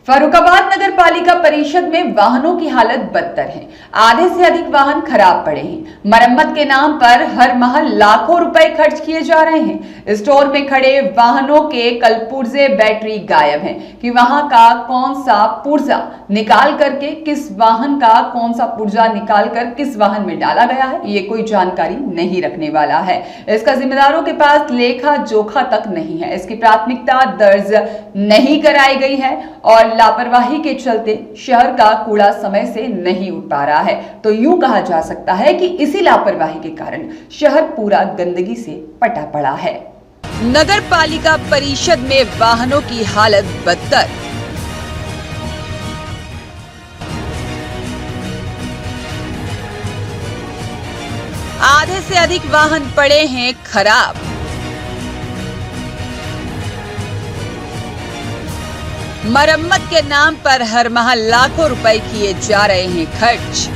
फर्रुखाबाद नगर पालिका परिषद में वाहनों की हालत बदतर है। आधे से अधिक वाहन खराब पड़े हैं। मरम्मत के नाम पर हर माह लाखों रुपए खर्च किए जा रहे हैं। स्टोर में खड़े वाहनों के कल पुर्जे बैटरी गायब हैं कि वहां का कौन सा पुर्जा निकाल करके किस वाहन का कौन सा पुर्जा निकाल कर किस वाहन में डाला गया है, ये कोई जानकारी नहीं रखने वाला है। इसका जिम्मेदारों के पास लेखा जोखा तक नहीं है। इसकी प्राथमिकता दर्ज नहीं कराई गई है और लापरवाही के चलते शहर का कूड़ा समय से नहीं उठ पा रहा है। तो यूं कहा जा सकता है कि इसी लापरवाही के कारण शहर पूरा गंदगी से पटा पड़ा है। नगर पालिका परिषद में वाहनों की हालत बदतर। आधे से अधिक वाहन पड़े हैं खराब। मरम्मत के नाम पर हर माह लाखों रुपए किए जा रहे हैं खर्च।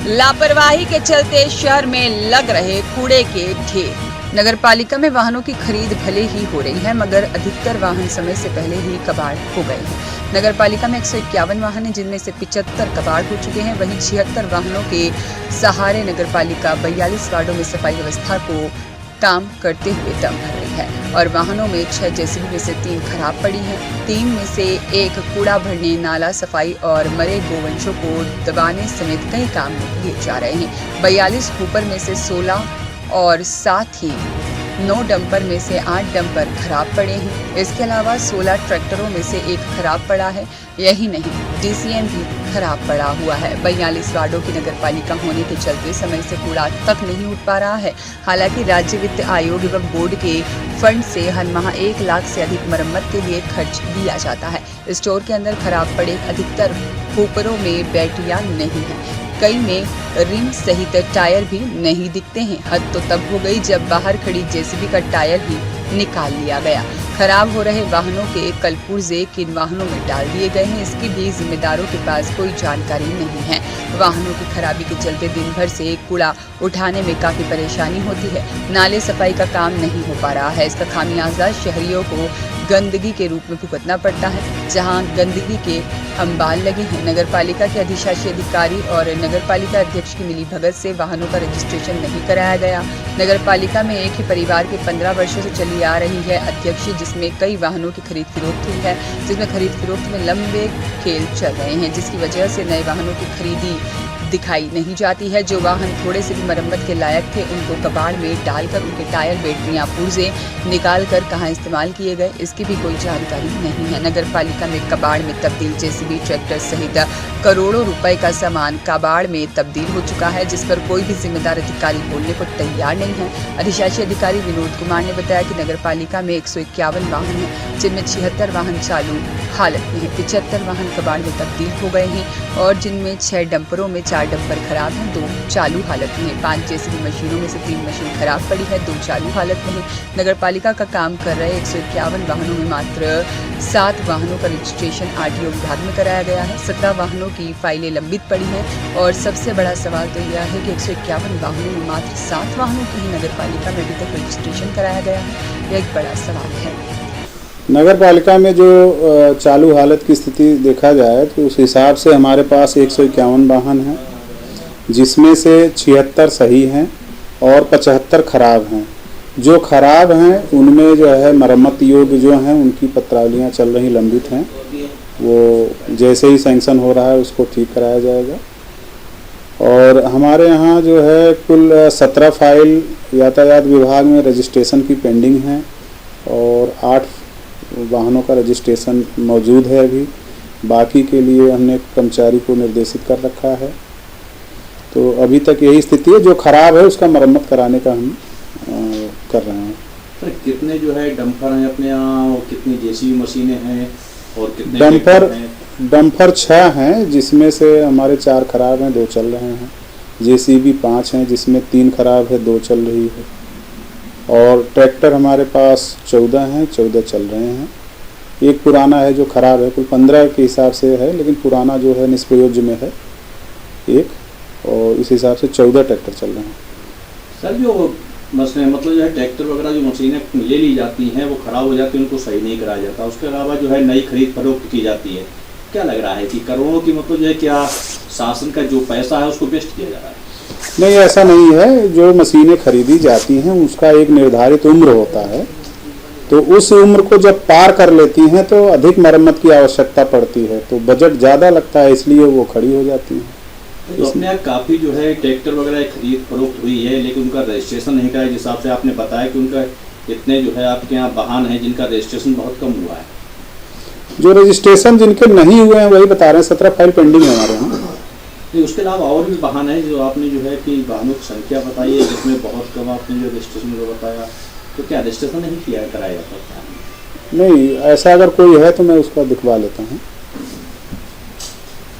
लापरवाही के चलते शहर में लग रहे कूड़े के ढेर। नगर पालिका में वाहनों की खरीद भले ही हो रही है, मगर अधिकतर वाहन समय से पहले ही कबाड़ हो गए हैं। नगर पालिका में 151 वाहन हैं, जिनमें से 75 कबाड़ हो चुके हैं। वहीं 76 वाहनों के सहारे नगर पालिका 42 वार्डों में सफाई व्यवस्था को काम करते हुए दम भर रही है और वाहनों में 6 जेसीबी में से 3 खराब पड़ी हैं। 3 में से 1 कूड़ा भरने, नाला सफाई और मरे गोवंशों को दबाने समेत कई काम लिए जा रहे हैं। 42 कूपर में से 16 और साथ ही 9 डंपर में से 8 डंपर खराब पड़े हैं। इसके अलावा 16 ट्रैक्टरों में से 1 खराब पड़ा है। यही नहीं, डीसीएम भी खराब पड़ा हुआ है। 42 वार्डों की नगर पालिका होने के चलते समय से कूड़ा तक नहीं उठ पा रहा है। हालांकि राज्य वित्त आयोग एवं बोर्ड के फंड से हर माह 1 लाख से अधिक मरम्मत के लिए खर्च दिया जाता है। स्टोर के अंदर खराब पड़े अधिकतर कूपरों में बैटरियां नहीं है। कई में रिम सहित टायर भी नहीं दिखते हैं। हद तो तब हो गई जब बाहर खड़ी जेसीबी का टायर ही निकाल लिया गया। खराब हो रहे वाहनों के कल पुर्जे किन वाहनों में डाल दिए गए हैं, इसकी भी जिम्मेदारों के पास कोई जानकारी नहीं है। वाहनों की खराबी के चलते दिन भर से कूड़ा उठाने में काफी परेशानी होती है। नाले सफाई का काम नहीं हो पा रहा है। इसका खामियाजा शहरियों को गंदगी के रूप में भुगतना पड़ता है, जहां गंदगी के अंबाल लगे हैं। नगर पालिका के अधिशासी अधिकारी और नगर पालिका अध्यक्ष की मिलीभगत से वाहनों का रजिस्ट्रेशन नहीं कराया गया। नगर पालिका में एक ही परिवार के 15 वर्षों से चली आ रही है अध्यक्ष, जिसमें कई वाहनों की खरीद फरोख्त हुई है, जिसमें खरीद फरोख्त में लंबे खेल चल रहे हैं, जिसकी वजह से नए वाहनों की खरीदी दिखाई नहीं जाती है। जो वाहन थोड़े से भी मरम्मत के लायक थे, उनको कबाड़ में डालकर उनके टायर, बैटरियां, पुर्जे निकाल कर कहां इस्तेमाल किए गए, इसकी भी कोई जानकारी नहीं है। नगर पालिका में कबाड़ में तब्दील जेसीबी, ट्रैक्टर सहित करोड़ों रुपए का सामान कबाड़ में तब्दील हो चुका है, जिस पर कोई भी जिम्मेदार अधिकारी बोलने को तैयार नहीं है। अधिशासी अधिकारी विनोद कुमार ने बताया कि नगर पालिका में 151 वाहन हैं, जिनमें 76 वाहन चालू हालत में है, 75 वाहन कबाड़ में तब्दील हो गए हैं और जिनमें 6 डंपरों में 4 डंपर खराब हैं, 2 चालू हालत में है। 5 जेसीबी मशीनों में से 3 मशीन खराब पड़ी है, 2 चालू हालत में है। नगर पालिका का काम कर रहे 151 वाहनों में मात्र 7 वाहनों का रजिस्ट्रेशन आरटीओ विभाग में कराया गया है। 17 वाहनों की फाइलें लंबित पड़ी हैं और सबसे बड़ा सवाल तो यह है कि 151 वाहनों में मात्र 7 वाहनों की ही नगर पालिका में अभी तक रजिस्ट्रेशन कराया गया है। यह एक बड़ा सवाल है। नगर पालिका में जो चालू हालत की स्थिति देखा जाए तो उस हिसाब से हमारे पास 151 वाहन हैं, जिसमें से 76 सही हैं और 75 खराब हैं। जो खराब हैं उनमें जो है मरम्मत योग्य जो हैं उनकी पत्रावलियाँ चल रही, लंबित हैं। वो जैसे ही सैंक्शन हो रहा है उसको ठीक कराया जाएगा। और हमारे यहाँ जो है कुल 17 फाइल यातायात विभाग में रजिस्ट्रेशन की पेंडिंग हैं और 8 वाहनों का रजिस्ट्रेशन मौजूद है। अभी बाकी के लिए हमने कर्मचारी को निर्देशित कर रखा है। तो अभी तक यही स्थिति है। जो खराब है उसका मरम्मत कराने का हम कर रहे हैं। सर, कितने जो है डंपर हैं अपने यहाँ और कितनी जेसीबी मशीनें हैं और कितने डंपर 6 हैं, जिसमें से हमारे 4 खराब हैं, 2 चल रहे हैं। जेसीबी 5 हैं, जिसमें 3 खराब है, 2 चल रही है। और ट्रैक्टर हमारे पास 14 हैं, 14 चल रहे हैं। एक पुराना है जो खराब है, कुल 15 के हिसाब से है, लेकिन पुराना जो है निष्प्रयोज्य में है एक, और इस हिसाब से 14 ट्रैक्टर चल रहे हैं। सर, जो मसले मतलब जो है ट्रैक्टर वगैरह जो मशीनें ले ली जाती हैं वो खराब हो जाती है, उनको सही नहीं कराया जाता। उसके अलावा जो है नई खरीद फरोख्त की जाती है। क्या लग रहा है कि करोड़ों की मतलब जो है क्या शासन का जो पैसा है उसको वेस्ट किया जा रहा है? नहीं, ऐसा नहीं है। जो मशीनें खरीदी जाती हैं उसका एक निर्धारित उम्र होता है, तो उस उम्र को जब पार कर लेती हैं तो अधिक मरम्मत की आवश्यकता पड़ती है, तो बजट ज़्यादा लगता है, इसलिए वो खड़ी हो जाती हैं। तो अपने यहाँ काफ़ी जो है ट्रैक्टर वगैरह खरीद फरोख्त हुई है, लेकिन उनका रजिस्ट्रेशन नहीं कराया। जिस हिसाब से आपने बताया कि उनका इतने जो है आपके यहाँ वाहन हैं जिनका रजिस्ट्रेशन बहुत कम हुआ है। जो रजिस्ट्रेशन जिनके नहीं हुए हैं वही बता रहे हैं, 17 फाइल पेंडिंग है हमारे यहाँ। नहीं, उसके अलावा और भी वाहन है जो आपने जो है कि वाहनों की संख्या बताई है जिसमें बहुत कम आपने जो रजिस्ट्रेशन को बताया, तो क्या रजिस्ट्रेशन नहीं किया कराया जाता? नहीं, ऐसा अगर कोई है तो मैं उसका दिखवा लेता हूँ।